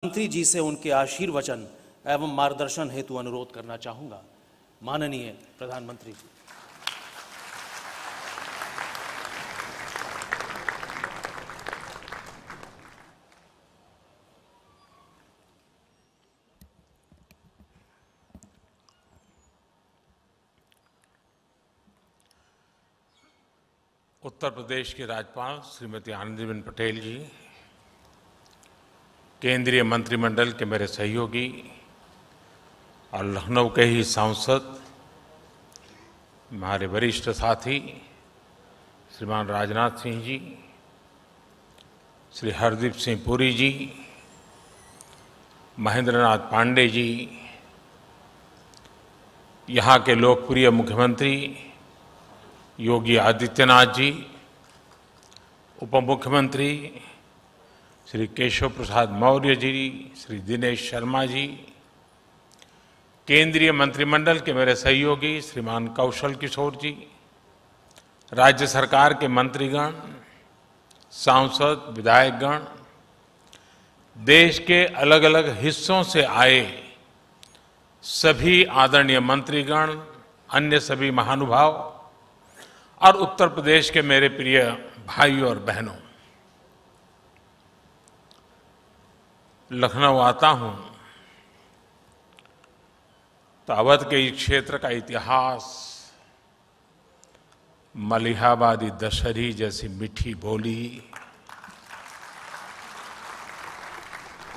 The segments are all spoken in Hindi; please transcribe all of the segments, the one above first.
मंत्री जी से उनके आशीर्वचन एवं मार्गदर्शन हेतु अनुरोध करना चाहूंगा। माननीय प्रधानमंत्री जी। उत्तर प्रदेश की राज्यपाल श्रीमती आनंदीबेन पटेल जी, केंद्रीय मंत्रिमंडल के मेरे सहयोगी और लखनऊ के ही सांसद हमारे वरिष्ठ साथी श्रीमान राजनाथ सिंह जी, श्री हरदीप सिंह पुरी जी, महेंद्र नाथ पांडे जी, यहाँ के लोकप्रिय मुख्यमंत्री योगी आदित्यनाथ जी, उप मुख्यमंत्री श्री केशव प्रसाद मौर्य जी, श्री दिनेश शर्मा जी, केंद्रीय मंत्रिमंडल के मेरे सहयोगी श्रीमान कौशल किशोर जी, राज्य सरकार के मंत्रीगण, सांसद, विधायकगण, देश के अलग अलग हिस्सों से आए सभी आदरणीय मंत्रीगण, अन्य सभी महानुभाव और उत्तर प्रदेश के मेरे प्रिय भाइयों और बहनों, लखनऊ आता हूं तो अवध के इस क्षेत्र का इतिहास, मलिहाबादी दशहरी जैसी मीठी बोली,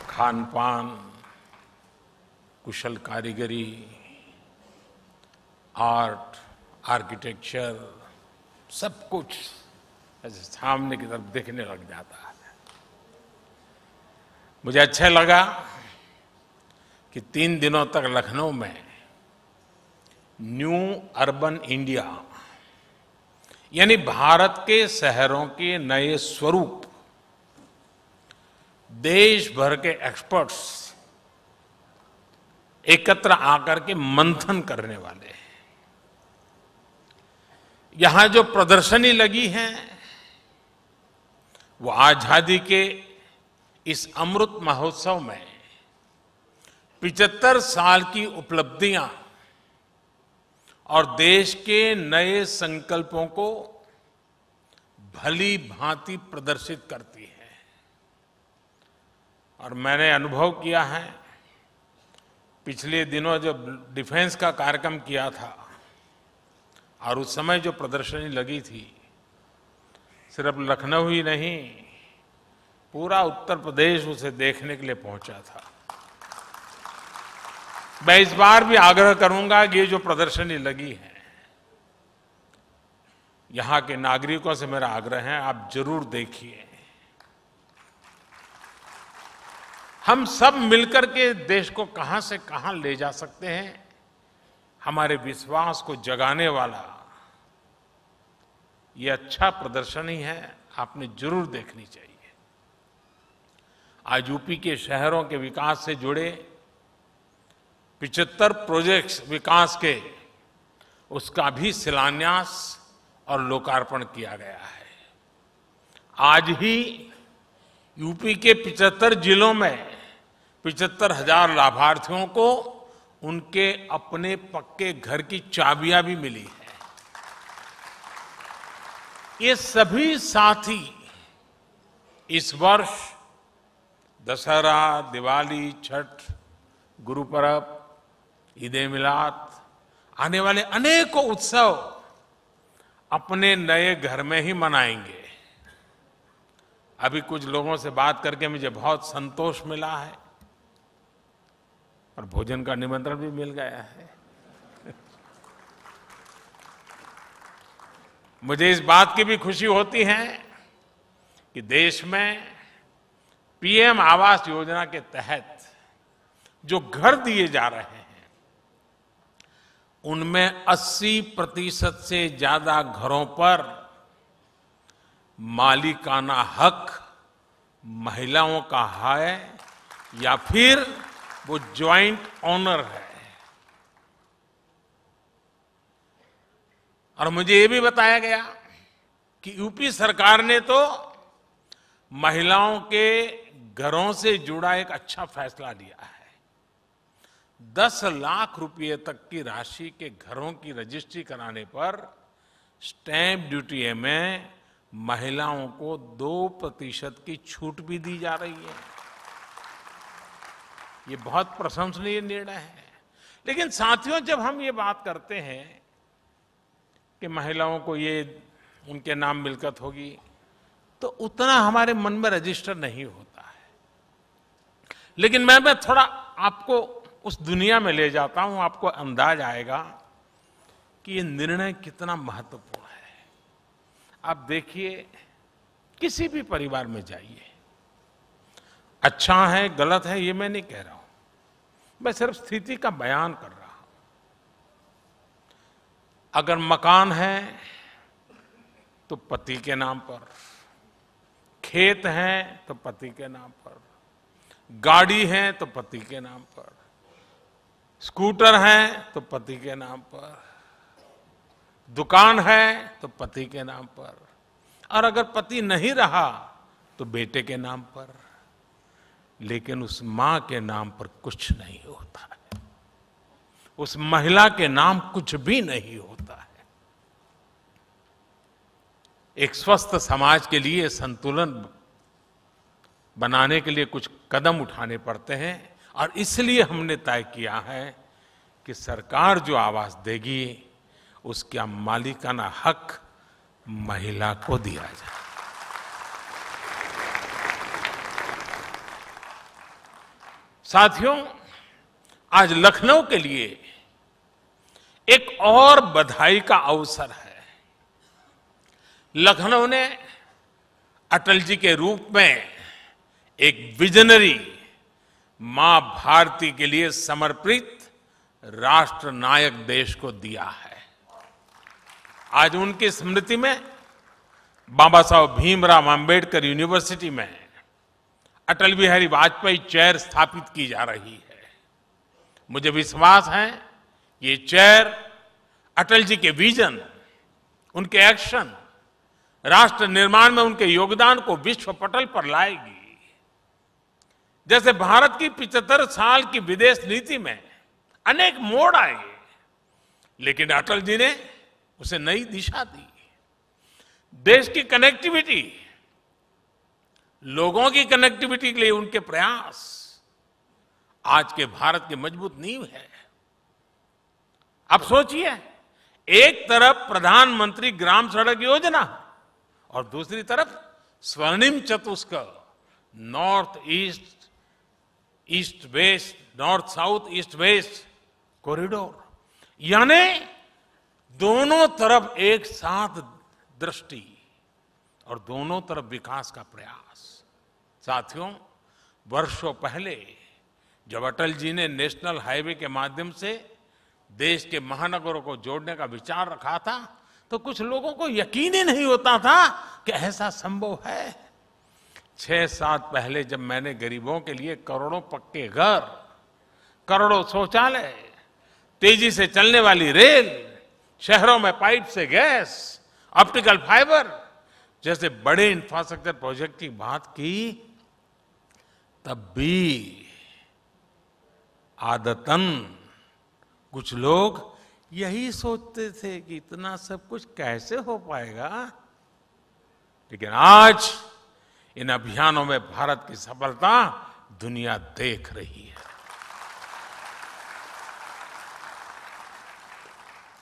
खान पान, कुशल कारीगरी, आर्ट, आर्किटेक्चर, सब कुछ ऐसे सामने की तरफ देखने लग जाता है। मुझे अच्छा लगा कि 3 दिनों तक लखनऊ में न्यू अर्बन इंडिया यानी भारत के शहरों के नए स्वरूप देश भर के एक्सपर्ट्स एकत्र आकर के मंथन करने वाले हैं। यहां जो प्रदर्शनी लगी है वो आजादी के इस अमृत महोत्सव में 75 साल की उपलब्धियां और देश के नए संकल्पों को भली भांति प्रदर्शित करती है। और मैंने अनुभव किया है, पिछले दिनों जब डिफेंस का कार्यक्रम किया था और उस समय जो प्रदर्शनी लगी थी, सिर्फ लखनऊ ही नहीं, पूरा उत्तर प्रदेश उसे देखने के लिए पहुंचा था। मैं इस बार भी आग्रह करूंगा कि ये जो प्रदर्शनी लगी है, यहां के नागरिकों से मेरा आग्रह है, आप जरूर देखिए। हम सब मिलकर के देश को कहां से कहां ले जा सकते हैं, हमारे विश्वास को जगाने वाला ये अच्छा प्रदर्शनी है, आपने जरूर देखनी चाहिए। आज यूपी के शहरों के विकास से जुड़े 75 प्रोजेक्ट्स विकास के, उसका भी शिलान्यास और लोकार्पण किया गया है। आज ही यूपी के 75 जिलों में 75,000 लाभार्थियों को उनके अपने पक्के घर की चाबियां भी मिली है। ये सभी साथी इस वर्ष दशहरा, दिवाली, छठ, गुरु पर्व, ईद-ए-मिलाद, आने वाले अनेकों उत्सव अपने नए घर में ही मनाएंगे। अभी कुछ लोगों से बात करके मुझे बहुत संतोष मिला है और भोजन का निमंत्रण भी मिल गया है। मुझे इस बात की भी खुशी होती है कि देश में पीएम आवास योजना के तहत जो घर दिए जा रहे हैं, उनमें 80% से ज्यादा घरों पर मालिकाना हक महिलाओं का है या फिर वो ज्वाइंट ओनर है। और मुझे ये भी बताया गया कि यूपी सरकार ने तो महिलाओं के घरों से जुड़ा एक अच्छा फैसला लिया है। 10 लाख रुपए तक की राशि के घरों की रजिस्ट्री कराने पर स्टैंप ड्यूटी में महिलाओं को 2% की छूट भी दी जा रही है। ये बहुत प्रशंसनीय निर्णय है। लेकिन साथियों, जब हम ये बात करते हैं कि महिलाओं को ये उनके नाम मिल्कत होगी, तो उतना हमारे मन में रजिस्टर नहीं होता है। लेकिन मैं थोड़ा आपको उस दुनिया में ले जाता हूं, आपको अंदाज आएगा कि ये निर्णय कितना महत्वपूर्ण है। आप देखिए, किसी भी परिवार में जाइए, अच्छा है गलत है ये मैं नहीं कह रहा हूं, मैं सिर्फ स्थिति का बयान कर रहा हूं। अगर मकान है तो पति के नाम पर, खेत है तो पति के नाम पर, गाड़ी है तो पति के नाम पर, स्कूटर है तो पति के नाम पर, दुकान है तो पति के नाम पर, और अगर पति नहीं रहा तो बेटे के नाम पर। लेकिन उस मां के नाम पर कुछ नहीं होता है, उस महिला के नाम कुछ भी नहीं होता है। एक स्वस्थ समाज के लिए संतुलन बनाने के लिए कुछ कदम उठाने पड़ते हैं, और इसलिए हमने तय किया है कि सरकार जो आवास देगी उसका मालिकाना हक महिला को दिया जाए। साथियों, आज लखनऊ के लिए एक और बधाई का अवसर है। लखनऊ ने अटल जी के रूप में एक विजनरी मां भारती के लिए समर्पित राष्ट्र नायक देश को दिया है। आज उनकी स्मृति में बाबा साहब भीमराव अंबेडकर यूनिवर्सिटी में अटल बिहारी वाजपेयी चेयर स्थापित की जा रही है। मुझे विश्वास है ये चेयर अटल जी के विजन, उनके एक्शन, राष्ट्र निर्माण में उनके योगदान को विश्व पटल पर लाएगी। जैसे भारत की 75 साल की विदेश नीति में अनेक मोड़ आए, लेकिन अटल जी ने उसे नई दिशा दी। देश की कनेक्टिविटी, लोगों की कनेक्टिविटी के लिए उनके प्रयास आज के भारत की मजबूत नींव है। अब सोचिए, एक तरफ प्रधानमंत्री ग्राम सड़क योजना और दूसरी तरफ स्वर्णिम चतुष्क, north east, east west, north south, east west corridor, यानी दोनों तरफ एक साथ दृष्टि और दोनों तरफ विकास का प्रयास। साथियों, वर्षों पहले जब अटल जी ने नेशनल हाईवे के माध्यम से देश के महानगरों को जोड़ने का विचार रखा था, तो कुछ लोगों को यकीन ही नहीं होता था कि ऐसा संभव है। 6-7 पहले जब मैंने गरीबों के लिए करोड़ों पक्के घर, करोड़ों शौचालय, तेजी से चलने वाली रेल, शहरों में पाइप से गैस, ऑप्टिकल फाइबर जैसे बड़े इंफ्रास्ट्रक्चर प्रोजेक्ट की बात की, तब भी आदतन कुछ लोग यही सोचते थे कि इतना सब कुछ कैसे हो पाएगा। लेकिन आज इन अभियानों में भारत की सफलता दुनिया देख रही है।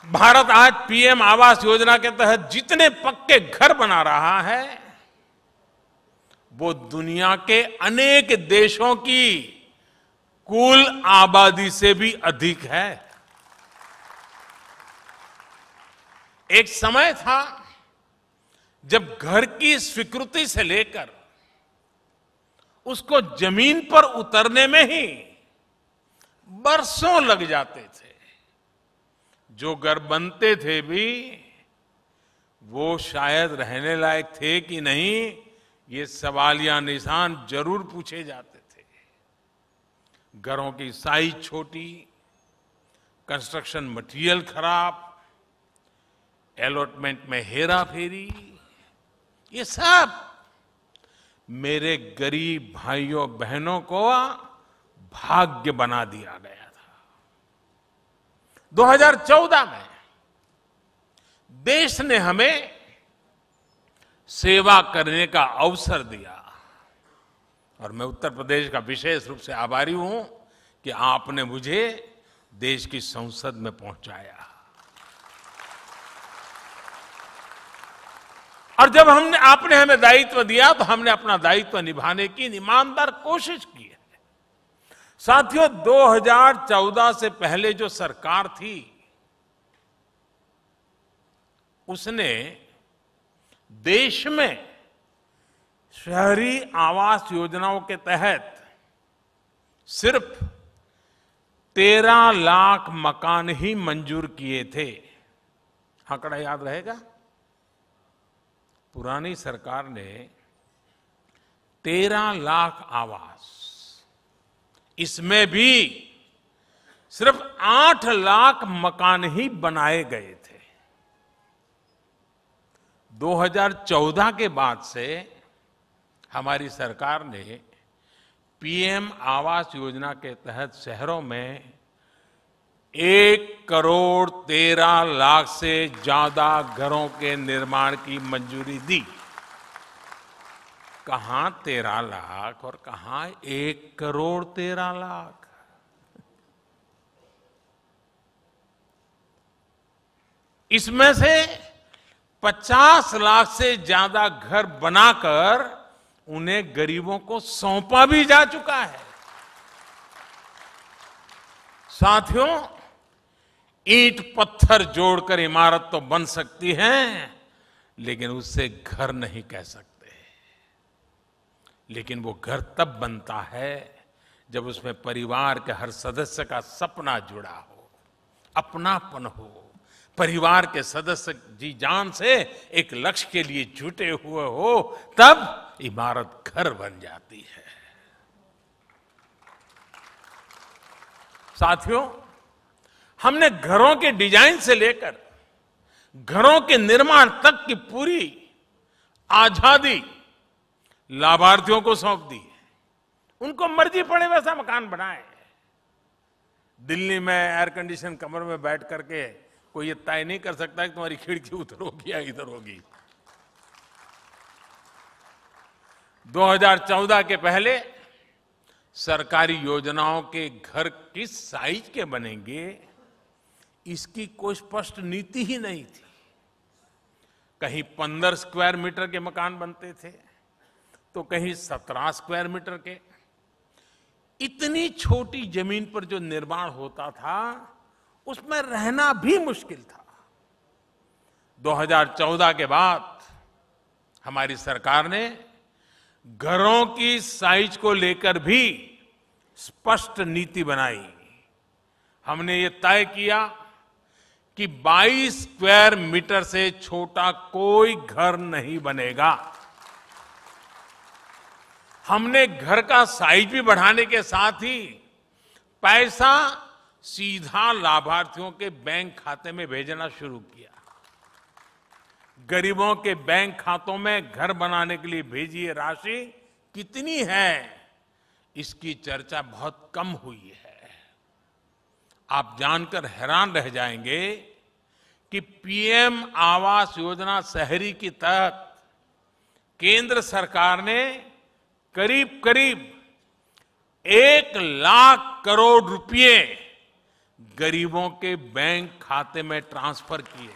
भारत आज पीएम आवास योजना के तहत जितने पक्के घर बना रहा है, वो दुनिया के अनेक देशों की कुल आबादी से भी अधिक है। एक समय था जब घर की स्वीकृति से लेकर उसको जमीन पर उतरने में ही बरसों लग जाते थे। जो घर बनते थे भी वो शायद रहने लायक थे कि नहीं, ये सवालिया निशान जरूर पूछे जाते थे। घरों की साइज छोटी, कंस्ट्रक्शन मटेरियल खराब, अलॉटमेंट में हेरा फेरी, ये सब मेरे गरीब भाइयों बहनों को भाग्य बना दिया गया था। 2014 में देश ने हमें सेवा करने का अवसर दिया और मैं उत्तर प्रदेश का विशेष रूप से आभारी हूं कि आपने मुझे देश की संसद में पहुंचाया। और जब आपने हमें दायित्व दिया तो हमने अपना दायित्व निभाने की ईमानदार कोशिश की है। साथियों, 2014 से पहले जो सरकार थी उसने देश में शहरी आवास योजनाओं के तहत सिर्फ 13 लाख मकान ही मंजूर किए थे। आंकड़ा याद रहेगा? पुरानी सरकार ने 13 लाख आवास, इसमें भी सिर्फ 8 लाख मकान ही बनाए गए थे। 2014 के बाद से हमारी सरकार ने पीएम आवास योजना के तहत शहरों में 1,13,00,000 से ज्यादा घरों के निर्माण की मंजूरी दी। कहां 13 लाख और कहां 1,13,00,000। इसमें से 50 लाख से ज्यादा घर बनाकर उन्हें गरीबों को सौंपा भी जा चुका है। साथियों, ईंट पत्थर जोड़कर इमारत तो बन सकती है, लेकिन उससे घर नहीं कह सकते। लेकिन वो घर तब बनता है जब उसमें परिवार के हर सदस्य का सपना जुड़ा हो, अपनापन हो, परिवार के सदस्य जी जान से एक लक्ष्य के लिए जुटे हुए हो, तब इमारत घर बन जाती है। साथियों, हमने घरों के डिजाइन से लेकर घरों के निर्माण तक की पूरी आजादी लाभार्थियों को सौंप दी। उनको मर्जी पड़े वैसा मकान बनाए। दिल्ली में एयर कंडीशन कमरे में बैठ करके कोई ये तय नहीं कर सकता कि तुम्हारी खिड़की उधर होगी या इधर होगी। 2014 के पहले सरकारी योजनाओं के घर किस साइज के बनेंगे, इसकी कोई स्पष्ट नीति ही नहीं थी। कहीं 15 स्क्वायर मीटर के मकान बनते थे तो कहीं 17 स्क्वायर मीटर के। इतनी छोटी जमीन पर जो निर्माण होता था उसमें रहना भी मुश्किल था। 2014 के बाद हमारी सरकार ने घरों की साइज को लेकर भी स्पष्ट नीति बनाई। हमने ये तय किया कि 22 स्क्वायर मीटर से छोटा कोई घर नहीं बनेगा। हमने घर का साइज भी बढ़ाने के साथ ही पैसा सीधा लाभार्थियों के बैंक खाते में भेजना शुरू किया। गरीबों के बैंक खातों में घर बनाने के लिए भेजी ये राशि कितनी है, इसकी चर्चा बहुत कम हुई है। आप जानकर हैरान रह जाएंगे कि पीएम आवास योजना शहरी के तहत केंद्र सरकार ने करीब करीब 1 लाख करोड़ रुपए गरीबों के बैंक खाते में ट्रांसफर किए।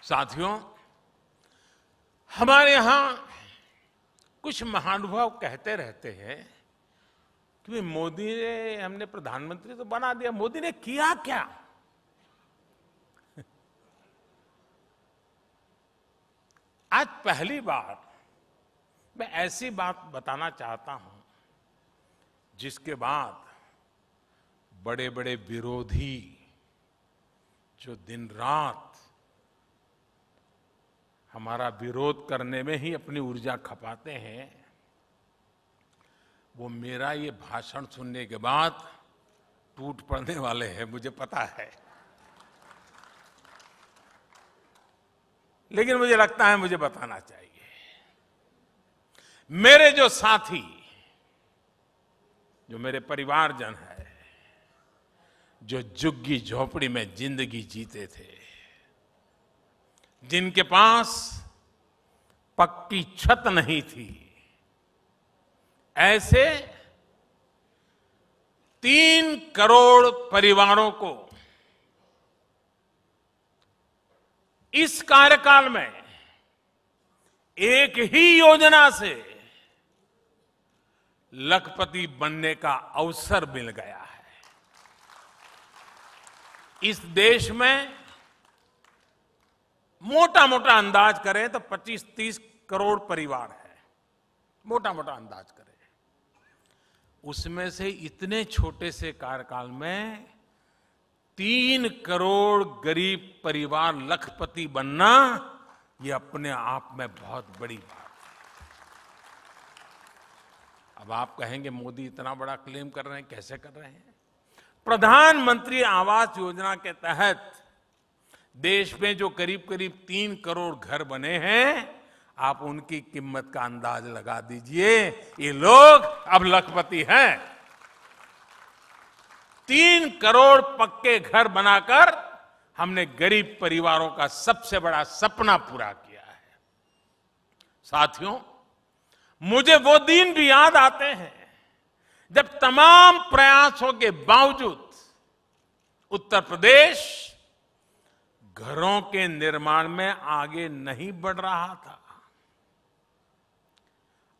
साथियों, हमारे यहां कुछ महानुभाव कहते रहते हैं कि मोदी ने, हमने प्रधानमंत्री तो बना दिया, मोदी ने किया क्या? आज पहली बार मैं ऐसी बात बताना चाहता हूं जिसके बाद बड़े बड़े विरोधी जो दिन रात हमारा विरोध करने में ही अपनी ऊर्जा खपाते हैं, वो मेरा ये भाषण सुनने के बाद टूट पड़ने वाले हैं, मुझे पता है। लेकिन मुझे लगता है मुझे बताना चाहिए। मेरे जो साथी, जो मेरे परिवारजन है, जो झुग्गी झोपड़ी में जिंदगी जीते थे, जिनके पास पक्की छत नहीं थी, ऐसे 3 करोड़ परिवारों को इस कार्यकाल में एक ही योजना से लखपति बनने का अवसर मिल गया है। इस देश में मोटा मोटा अंदाज करें तो 25-30 करोड़ परिवार है, मोटा मोटा अंदाज करें। उसमें से इतने छोटे से कार्यकाल में 3 करोड़ गरीब परिवार लखपति बनना, ये अपने आप में बहुत बड़ी बात है। अब आप कहेंगे मोदी इतना बड़ा क्लेम कर रहे हैं, कैसे कर रहे हैं? प्रधानमंत्री आवास योजना के तहत देश में जो करीब करीब 3 करोड़ घर बने हैं, आप उनकी कीमत का अंदाज लगा दीजिए। ये लोग अब लखपति हैं। 3 करोड़ पक्के घर बनाकर हमने गरीब परिवारों का सबसे बड़ा सपना पूरा किया है। साथियों, मुझे वो दिन भी याद आते हैं जब तमाम प्रयासों के बावजूद उत्तर प्रदेश घरों के निर्माण में आगे नहीं बढ़ रहा था।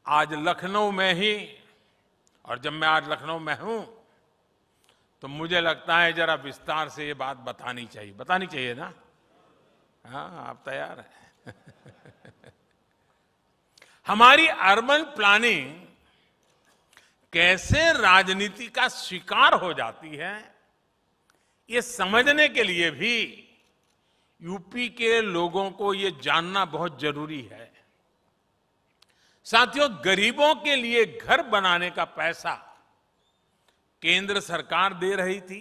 आज लखनऊ में ही, और जब मैं आज लखनऊ में हूं तो मुझे लगता है जरा विस्तार से ये बात बतानी चाहिए ना? हाँ, आप तैयार हैं? हमारी अर्बन प्लानिंग कैसे राजनीति का शिकार हो जाती है, ये समझने के लिए भी यूपी के लोगों को ये जानना बहुत जरूरी है। साथियों, गरीबों के लिए घर बनाने का पैसा केंद्र सरकार दे रही थी।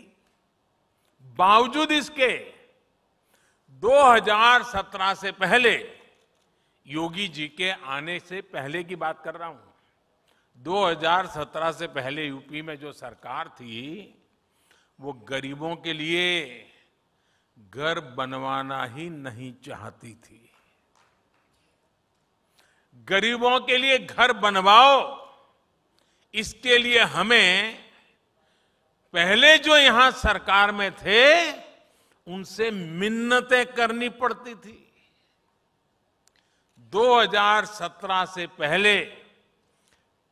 बावजूद इसके 2017 से पहले, योगी जी के आने से पहले की बात कर रहा हूं, 2017 से पहले यूपी में जो सरकार थी वो गरीबों के लिए घर बनवाना ही नहीं चाहती थी। गरीबों के लिए घर बनवाओ, इसके लिए हमें पहले जो यहां सरकार में थे उनसे मिन्नतें करनी पड़ती थी। 2017 से पहले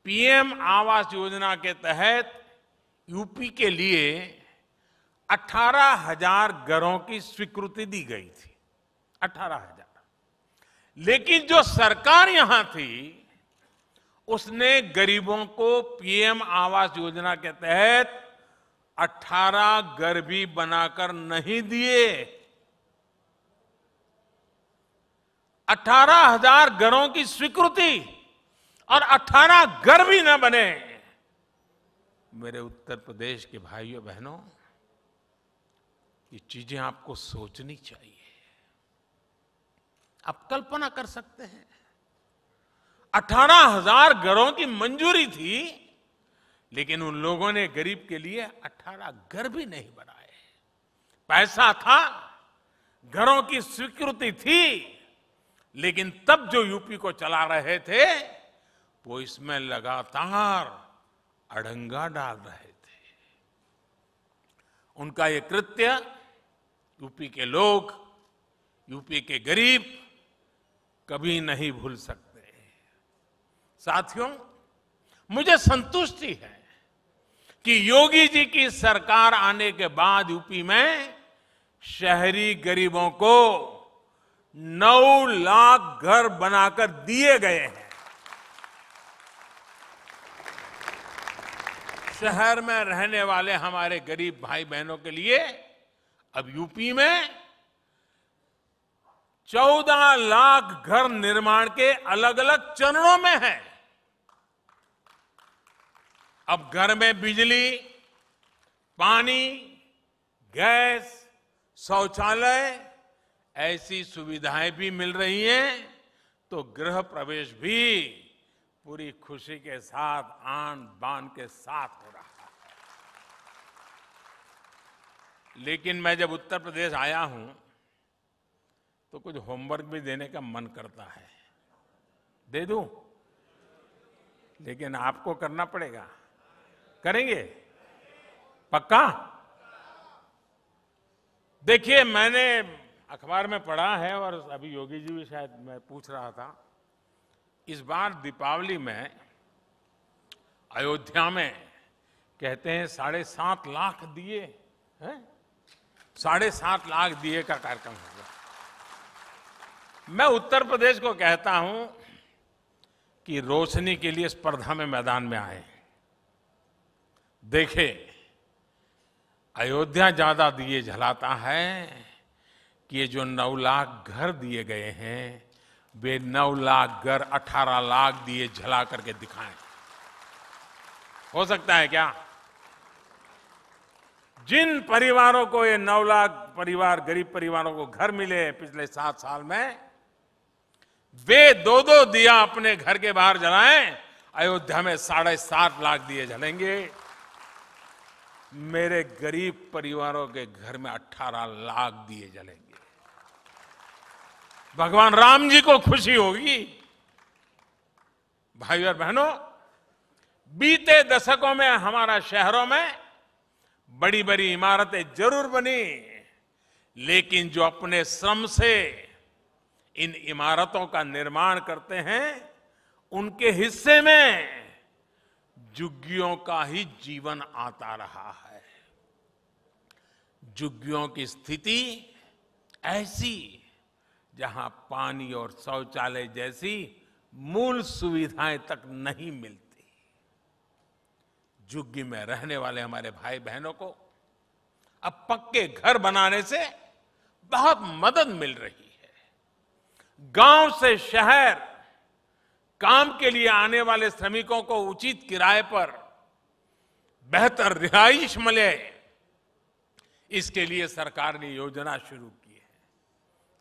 पीएम आवास योजना के तहत यूपी के लिए 18,000 घरों की स्वीकृति दी गई थी। 18,000। लेकिन जो सरकार यहां थी उसने गरीबों को पीएम आवास योजना के तहत 18 घर भी बनाकर नहीं दिए। 18,000 घरों की स्वीकृति और 18 घर भी न बने। मेरे उत्तर प्रदेश के भाइयों बहनों, ये चीजें आपको सोचनी चाहिए। आप कल्पना कर सकते हैं, 18,000 घरों की मंजूरी थी, लेकिन उन लोगों ने गरीब के लिए 18 घर भी नहीं बनाए। पैसा था, घरों की स्वीकृति थी, लेकिन तब जो यूपी को चला रहे थे वो इसमें लगातार अड़ंगा डाल रहे थे। उनका ये कृत्य यूपी के लोग, यूपी के गरीब कभी नहीं भूल सकते। साथियों, मुझे संतुष्टि है कि योगी जी की सरकार आने के बाद यूपी में शहरी गरीबों को 9 लाख घर बनाकर दिए गए हैं। शहर में रहने वाले हमारे गरीब भाई बहनों के लिए अब यूपी में 14 लाख घर निर्माण के अलग अलग चरणों में है। अब घर में बिजली, पानी, गैस, शौचालय, ऐसी सुविधाएं भी मिल रही हैं, तो गृह प्रवेश भी पूरी खुशी के साथ, आन बान के साथ हो रहा है। लेकिन मैं जब उत्तर प्रदेश आया हूं तो कुछ होमवर्क भी देने का मन करता है। दे दूं? लेकिन आपको करना पड़ेगा। करेंगे? पक्का? देखिए, मैंने अखबार में पढ़ा है और अभी योगी जी भी शायद मैं पूछ रहा था, इस बार दीपावली में अयोध्या में कहते हैं 7.5 लाख दिए हैं, 7.5 लाख दिए का कार्यक्रम होगा। मैं उत्तर प्रदेश को कहता हूं कि रोशनी के लिए स्पर्धा में मैदान में आए। देखे, अयोध्या ज्यादा दिए जलाता है कि ये जो 9 लाख घर दिए गए हैं, वे 9 लाख घर 18 लाख दिए जला करके दिखाएं। हो सकता है क्या? जिन परिवारों को ये 9 लाख परिवार, गरीब परिवारों को घर मिले पिछले 7 साल में, वे 2-2 दिया अपने घर के बाहर जलाएं। अयोध्या में 7.5 लाख दिए जलेंगे। मेरे गरीब परिवारों के घर में 18 लाख दिए जलेंगे। भगवान राम जी को खुशी होगी। भाइयों और बहनों, बीते दशकों में हमारा शहरों में बड़ी बड़ी इमारतें जरूर बनी, लेकिन जो अपने श्रम से इन इमारतों का निर्माण करते हैं, उनके हिस्से में झुग्गियों का ही जीवन आता रहा है। झुग्गियों की स्थिति ऐसी जहां पानी और शौचालय जैसी मूल सुविधाएं तक नहीं मिलती। झुग्गी में रहने वाले हमारे भाई बहनों को अब पक्के घर बनाने से बहुत मदद मिल रही है। गांव से शहर काम के लिए आने वाले श्रमिकों को उचित किराए पर बेहतर रिहाइश मिले, इसके लिए सरकार ने योजना शुरू की है।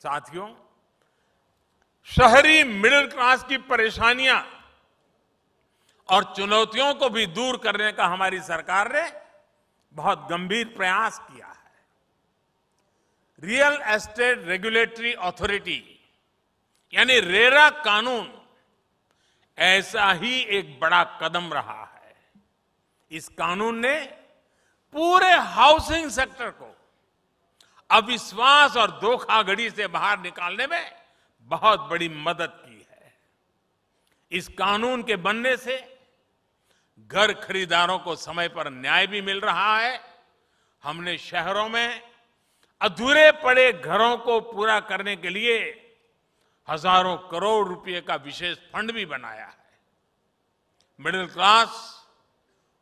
साथियों, शहरी मिडिल क्लास की परेशानियां और चुनौतियों को भी दूर करने का हमारी सरकार ने बहुत गंभीर प्रयास किया है। रियल एस्टेट रेगुलेटरी अथॉरिटी यानी रेरा कानून ऐसा ही एक बड़ा कदम रहा है। इस कानून ने पूरे हाउसिंग सेक्टर को अविश्वास और धोखाधड़ी से बाहर निकालने में बहुत बड़ी मदद की है। इस कानून के बनने से घर खरीदारों को समय पर न्याय भी मिल रहा है। हमने शहरों में अधूरे पड़े घरों को पूरा करने के लिए हजारों करोड़ रुपए का विशेष फंड भी बनाया है। मिडिल क्लास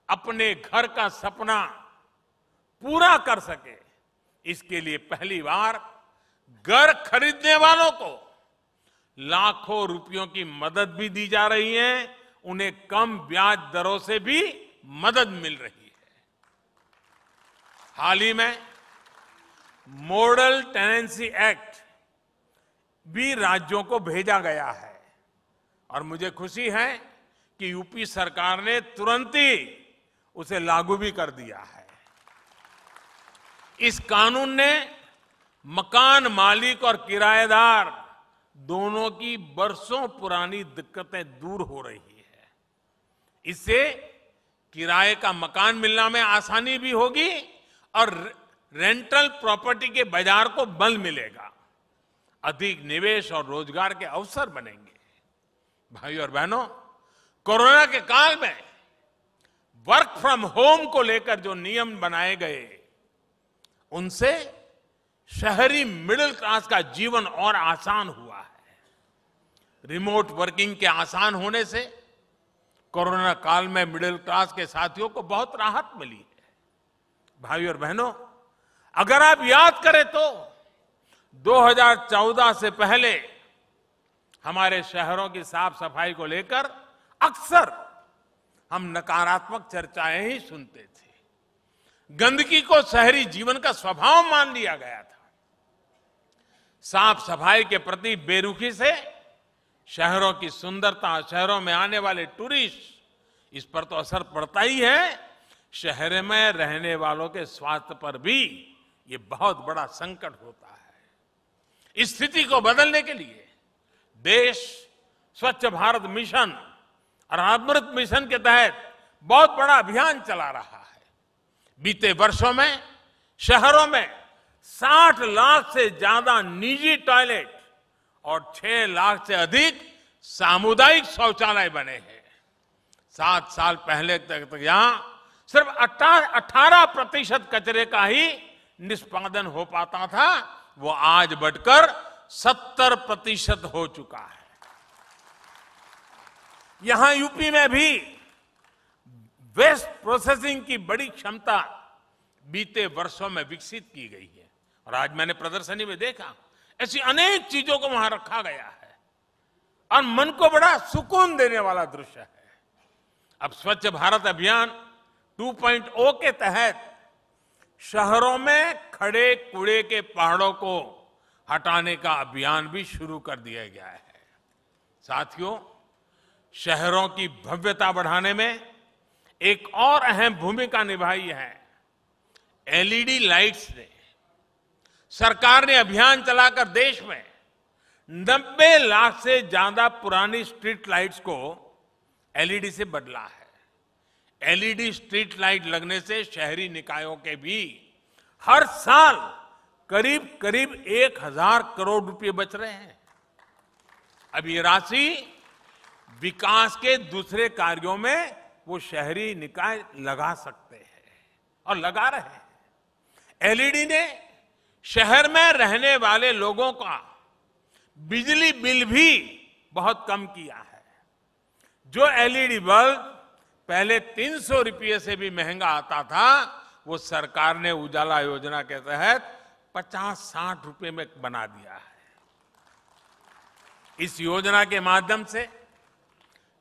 अपने घर का सपना पूरा कर सके, इसके लिए पहली बार घर खरीदने वालों को लाखों रुपयों की मदद भी दी जा रही है। उन्हें कम ब्याज दरों से भी मदद मिल रही है। हाल ही में मॉडल टेनेंसी एक्ट भी राज्यों को भेजा गया है और मुझे खुशी है कि यूपी सरकार ने तुरंत ही उसे लागू भी कर दिया है। इस कानून ने मकान मालिक और किराएदार दोनों की बरसों पुरानी दिक्कतें दूर हो रही है। इससे किराए का मकान मिलने में आसानी भी होगी और रेंटल प्रॉपर्टी के बाजार को बल मिलेगा। अधिक निवेश और रोजगार के अवसर बनेंगे। भाइयों और बहनों, कोरोना के काल में वर्क फ्रॉम होम को लेकर जो नियम बनाए गए, उनसे शहरी मिडिल क्लास का जीवन और आसान हुआ है। रिमोट वर्किंग के आसान होने से कोरोना काल में मिडिल क्लास के साथियों को बहुत राहत मिली है। भाइयों और बहनों, अगर आप याद करें तो 2014 से पहले हमारे शहरों की साफ सफाई को लेकर अक्सर हम नकारात्मक चर्चाएं ही सुनते थे। गंदगी को शहरी जीवन का स्वभाव मान लिया गया था। साफ सफाई के प्रति बेरुखी से शहरों की सुंदरता, शहरों में आने वाले टूरिस्ट, इस पर तो असर पड़ता ही है, शहर में रहने वालों के स्वास्थ्य पर भी ये बहुत बड़ा संकट होता है। इस स्थिति को बदलने के लिए देश स्वच्छ भारत मिशन और अमृत मिशन के तहत बहुत बड़ा अभियान चला रहा है। बीते वर्षों में शहरों में 60 लाख से ज्यादा निजी टॉयलेट और 6 लाख से अधिक सामुदायिक शौचालय बने हैं। 7 साल पहले तक यहां सिर्फ 18% कचरे का ही निष्पादन हो पाता था, वो आज बढ़कर 70% हो चुका है। यहां यूपी में भी वेस्ट प्रोसेसिंग की बड़ी क्षमता बीते वर्षों में विकसित की गई है और आज मैंने प्रदर्शनी में देखा ऐसी अनेक चीजों को वहां रखा गया है और मन को बड़ा सुकून देने वाला दृश्य है। अब स्वच्छ भारत अभियान 2.0 के तहत शहरों में खड़े कूड़े के पहाड़ों को हटाने का अभियान भी शुरू कर दिया गया है। साथियों, शहरों की भव्यता बढ़ाने में एक और अहम भूमिका निभाई है एलईडी लाइट्स ने। सरकार ने अभियान चलाकर देश में 90 लाख से ज्यादा पुरानी स्ट्रीट लाइट्स को एलईडी से बदला है। एलईडी स्ट्रीट लाइट लगने से शहरी निकायों के भी हर साल करीब करीब 1000 करोड़ रुपए बच रहे हैं। अब ये राशि विकास के दूसरे कार्यों में वो शहरी निकाय लगा सकते हैं और लगा रहे हैं। एलईडी ने शहर में रहने वाले लोगों का बिजली बिल भी बहुत कम किया है। जो एलईडी बल्ब पहले 300 रुपये से भी महंगा आता था, वो सरकार ने उजाला योजना के तहत 50-60 रुपये में बना दिया है। इस योजना के माध्यम से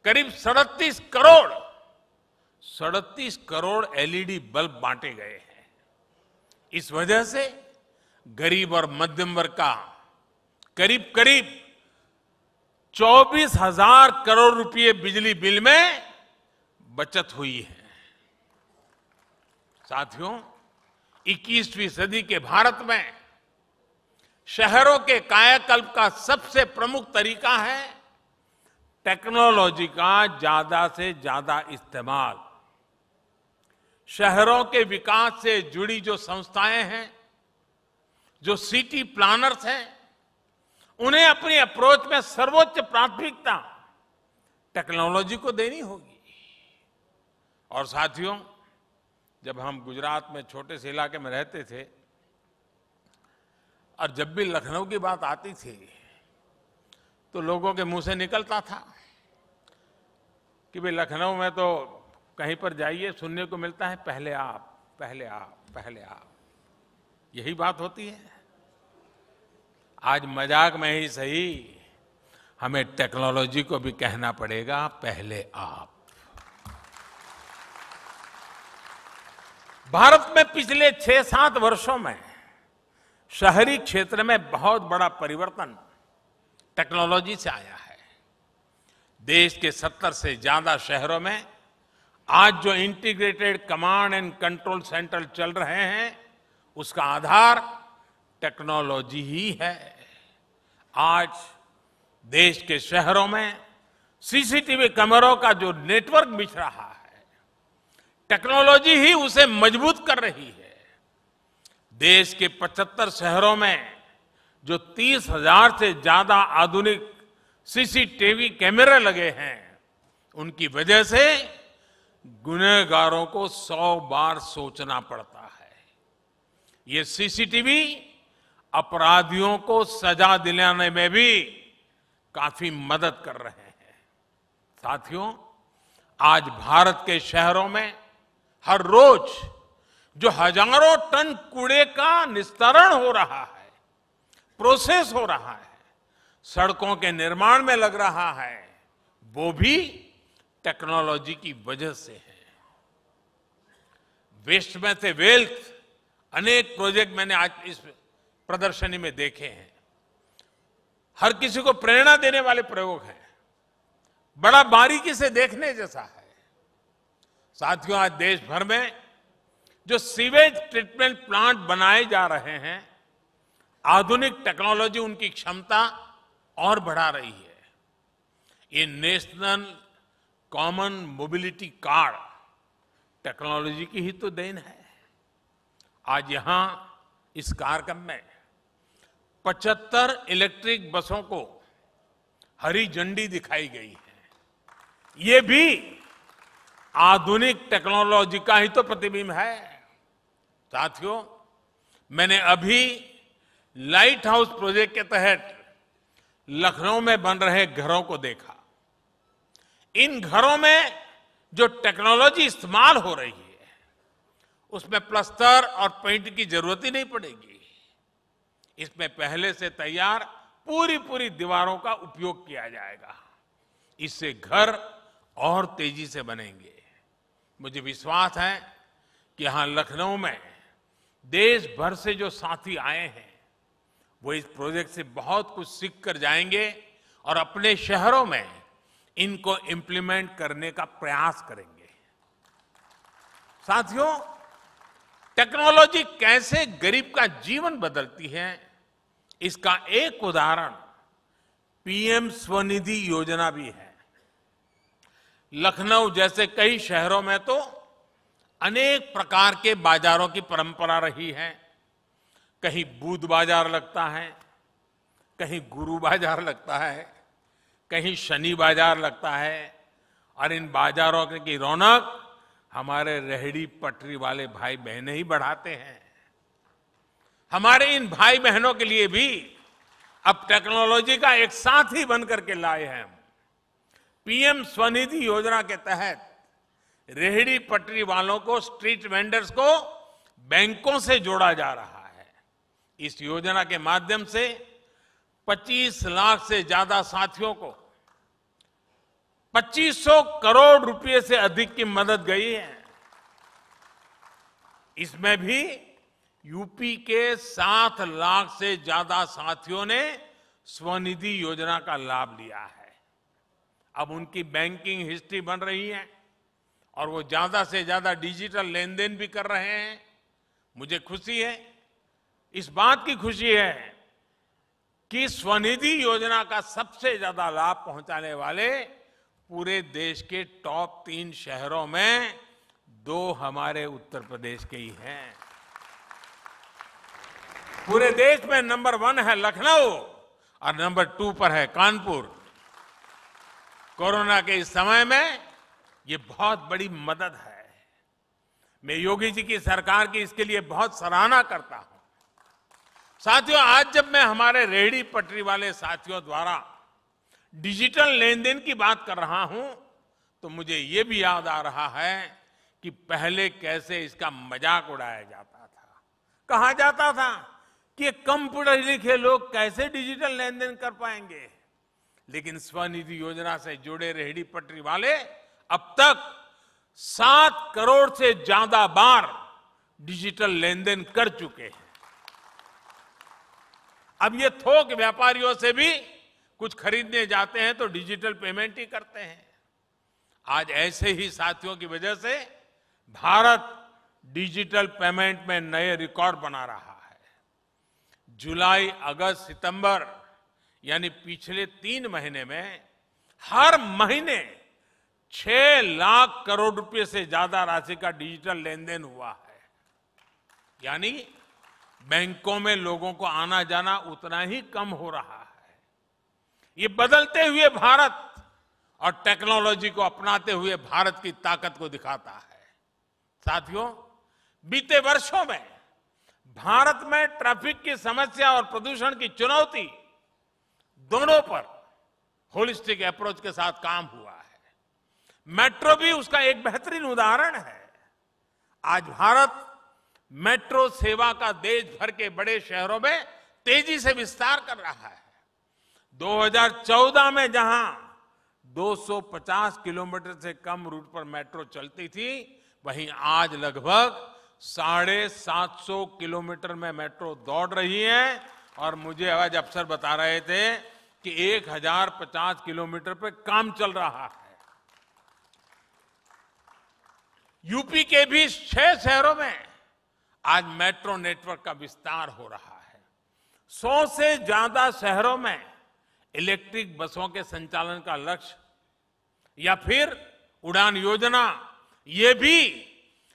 करीब 37 करोड़ एलईडी बल्ब बांटे गए हैं। इस वजह से गरीब और मध्यम वर्ग का करीब 24,000 करोड़ रुपए बिजली बिल में बचत हुई है। साथियों, 21वीं सदी के भारत में शहरों के कायाकल्प का सबसे प्रमुख तरीका है टेक्नोलॉजी का ज्यादा से ज्यादा इस्तेमाल। शहरों के विकास से जुड़ी जो संस्थाएं हैं, जो सिटी प्लानर्स हैं, उन्हें अपनी अप्रोच में सर्वोच्च प्राथमिकता टेक्नोलॉजी को देनी होगी। और साथियों, जब हम गुजरात में छोटे से इलाके में रहते थे और जब भी लखनऊ की बात आती थी तो लोगों के मुंह से निकलता था कि भाई लखनऊ में तो कहीं पर जाइए सुनने को मिलता है पहले आप, पहले आप, पहले आप। यही बात होती है। आज मजाक में ही सही, हमें टेक्नोलॉजी को भी कहना पड़ेगा पहले आप। भारत में पिछले 6-7 वर्षों में शहरी क्षेत्र में बहुत बड़ा परिवर्तन टेक्नोलॉजी से आया है। देश के 70 से ज्यादा शहरों में आज जो integrated command and control centre चल रहे हैं, उसका आधार टेक्नोलॉजी ही है। आज देश के शहरों में सीसीटीवी कैमरों का जो नेटवर्क बिछ रहा है, टेक्नोलॉजी ही उसे मजबूत कर रही है। देश के 75 शहरों में जो 30,000 से ज्यादा आधुनिक सीसीटीवी कैमरे लगे हैं, उनकी वजह से गुनहगारों को 100 बार सोचना पड़ता है। ये सीसीटीवी अपराधियों को सजा दिलाने में भी काफी मदद कर रहे हैं। साथियों, आज भारत के शहरों में हर रोज जो हजारों टन कूड़े का निस्तारण हो रहा है, प्रोसेस हो रहा है, सड़कों के निर्माण में लग रहा है, वो भी टेक्नोलॉजी की वजह से है। वेस्ट में से वेल्थ अनेक प्रोजेक्ट मैंने आज इस प्रदर्शनी में देखे हैं। हर किसी को प्रेरणा देने वाले प्रयोग हैं, बड़ा बारीकी से देखने जैसा है। साथियों, आज देश भर में जो सीवेज ट्रीटमेंट प्लांट बनाए जा रहे हैं, आधुनिक टेक्नोलॉजी उनकी क्षमता और बढ़ा रही है। ये national common mobility card technology की ही तो देन है। आज यहां इस कार्यक्रम में 75 इलेक्ट्रिक बसों को हरी झंडी दिखाई गई है। ये भी आधुनिक टेक्नोलॉजी का ही तो प्रतिबिंब है। साथियों, मैंने अभी लाइट हाउस प्रोजेक्ट के तहत लखनऊ में बन रहे घरों को देखा। इन घरों में जो टेक्नोलॉजी इस्तेमाल हो रही है, उसमें प्लास्टर और पेंट की जरूरत ही नहीं पड़ेगी। इसमें पहले से तैयार पूरी दीवारों का उपयोग किया जाएगा। इससे घर और तेजी से बनेंगे। मुझे विश्वास है कि यहां लखनऊ में देश भर से जो साथी आए हैं, वो इस प्रोजेक्ट से बहुत कुछ सीख कर जाएंगे और अपने शहरों में इनको इंप्लीमेंट करने का प्रयास करेंगे। साथियों, टेक्नोलॉजी कैसे गरीब का जीवन बदलती है, इसका एक उदाहरण पीएम स्वनिधि योजना भी है। लखनऊ जैसे कई शहरों में तो अनेक प्रकार के बाजारों की परंपरा रही है। कहीं बुध बाजार लगता है, कहीं गुरु बाजार लगता है, कहीं शनि बाजार लगता है, और इन बाजारों की रौनक हमारे रेहड़ी पटरी वाले भाई बहनें ही बढ़ाते हैं। हमारे इन भाई बहनों के लिए भी अब टेक्नोलॉजी का एक साथी बनकर के लाए हैं। पीएम स्वनिधि योजना के तहत रेहड़ी पटरी वालों को, स्ट्रीट वेंडर्स को बैंकों से जोड़ा जा रहा है। इस योजना के माध्यम से 25 लाख से ज्यादा साथियों को 2500 करोड़ रुपए से अधिक की मदद गई है। इसमें भी यूपी के 7 लाख से ज्यादा साथियों ने स्वनिधि योजना का लाभ लिया है। अब उनकी बैंकिंग हिस्ट्री बन रही है और वो ज्यादा से ज्यादा डिजिटल लेन देन भी कर रहे हैं। मुझे खुशी है, इस बात की खुशी है कि स्वनिधि योजना का सबसे ज्यादा लाभ पहुंचाने वाले पूरे देश के टॉप 3 शहरों में 2 हमारे उत्तर प्रदेश के ही हैं। पूरे देश में नंबर 1 है लखनऊ और नंबर 2 पर है कानपुर। कोरोना के इस समय में ये बहुत बड़ी मदद है। मैं योगी जी की सरकार की इसके लिए बहुत सराहना करता हूं। साथियों, आज जब मैं हमारे रेहड़ी पटरी वाले साथियों द्वारा डिजिटल लेन देन की बात कर रहा हूं, तो मुझे ये भी याद आ रहा है कि पहले कैसे इसका मजाक उड़ाया जाता था। कहा जाता था कि कम पढ़े लिखे लोग कैसे डिजिटल लेन देन कर पाएंगे। लेकिन स्वनिधि योजना से जुड़े रेहड़ी पटरी वाले अब तक 7 करोड़ से ज्यादा बार डिजिटल लेन देन कर चुके हैं। अब ये थोक व्यापारियों से भी कुछ खरीदने जाते हैं तो डिजिटल पेमेंट ही करते हैं। आज ऐसे ही साथियों की वजह से भारत डिजिटल पेमेंट में नए रिकॉर्ड बना रहा है। जुलाई, अगस्त, सितंबर यानी पिछले 3 महीने में हर महीने 6 लाख करोड़ रुपए से ज्यादा राशि का डिजिटल लेन देन हुआ है। यानी बैंकों में लोगों को आना जाना उतना ही कम हो रहा है। ये बदलते हुए भारत और टेक्नोलॉजी को अपनाते हुए भारत की ताकत को दिखाता है। साथियों, बीते वर्षों में भारत में ट्रैफिक की समस्या और प्रदूषण की चुनौती दोनों पर होलिस्टिक अप्रोच के साथ काम हुआ है। मेट्रो भी उसका एक बेहतरीन उदाहरण है। आज भारत मेट्रो सेवा का देश भर के बड़े शहरों में तेजी से विस्तार कर रहा है। 2014 में जहां 250 किलोमीटर से कम रूट पर मेट्रो चलती थी, वहीं आज लगभग 750 किलोमीटर में मेट्रो दौड़ रही है। और मुझे आज अफसर बता रहे थे कि 1050 किलोमीटर पे काम चल रहा है। यूपी के भी 6 शहरों में आज मेट्रो नेटवर्क का विस्तार हो रहा है। 100 से ज्यादा शहरों में इलेक्ट्रिक बसों के संचालन का लक्ष्य, या फिर उड़ान योजना, ये भी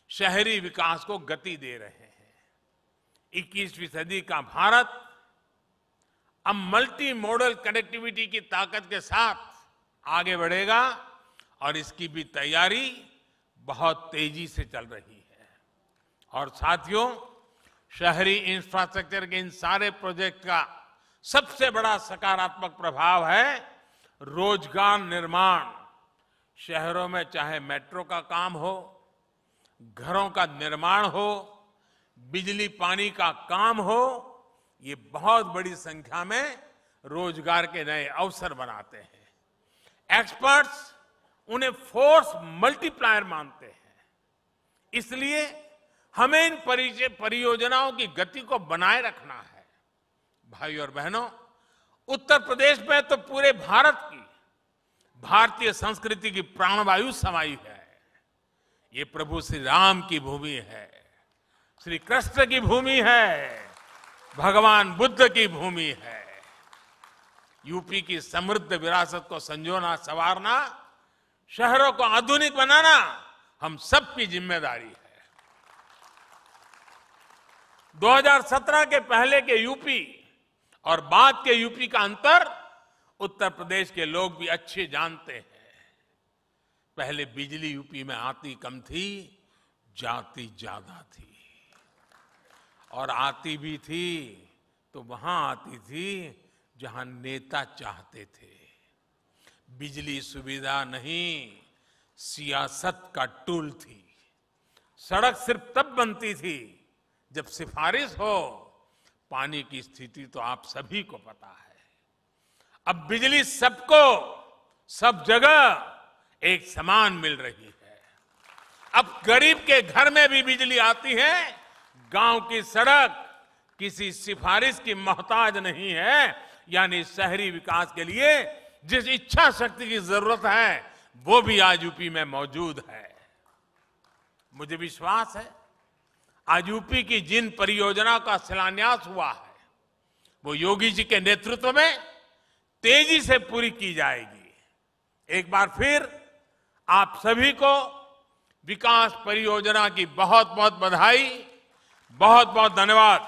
शहरी विकास को गति दे रहे हैं। 21वीं सदी का भारत अब मल्टी मॉडल कनेक्टिविटी की ताकत के साथ आगे बढ़ेगा और इसकी भी तैयारी बहुत तेजी से चल रही है। और साथियों, शहरी इंफ्रास्ट्रक्चर के इन सारे प्रोजेक्ट का सबसे बड़ा सकारात्मक प्रभाव है रोजगार निर्माण। शहरों में चाहे मेट्रो का काम हो, घरों का निर्माण हो, बिजली पानी का काम हो, ये बहुत बड़ी संख्या में रोजगार के नए अवसर बनाते हैं। एक्सपर्ट्स उन्हें फोर्स मल्टीप्लायर मानते हैं। इसलिए हमें इन परियोजनाओं की गति को बनाए रखना है। भाई और बहनों, उत्तर प्रदेश में तो पूरे भारत की भारतीय संस्कृति की प्राणवायु समाई है। ये प्रभु श्री राम की भूमि है, श्री कृष्ण की भूमि है, भगवान बुद्ध की भूमि है। यूपी की समृद्ध विरासत को संजोना, संवारना, शहरों को आधुनिक बनाना हम सबकी जिम्मेदारी है। 2017 के पहले के यूपी और बाद के यूपी का अंतर उत्तर प्रदेश के लोग भी अच्छे जानते हैं। पहले बिजली यूपी में आती कम थी, जाती ज्यादा थी, और आती भी थी तो वहां आती थी जहां नेता चाहते थे। बिजली सुविधा नहीं, सियासत का टूल थी। सड़क सिर्फ तब बनती थी जब सिफारिश हो। पानी की स्थिति तो आप सभी को पता है। अब बिजली सबको, सब जगह एक समान मिल रही है। अब गरीब के घर में भी बिजली आती है। गांव की सड़क किसी सिफारिश की मोहताज नहीं है। यानी शहरी विकास के लिए जिस इच्छा शक्ति की जरूरत है, वो भी आज यूपी में मौजूद है। मुझे विश्वास है आज यूपी की जिन परियोजना का शिलान्यास हुआ है, वो योगी जी के नेतृत्व में तेजी से पूरी की जाएगी। एक बार फिर आप सभी को विकास परियोजना की बहुत बहुत बधाई, बहुत बहुत धन्यवाद।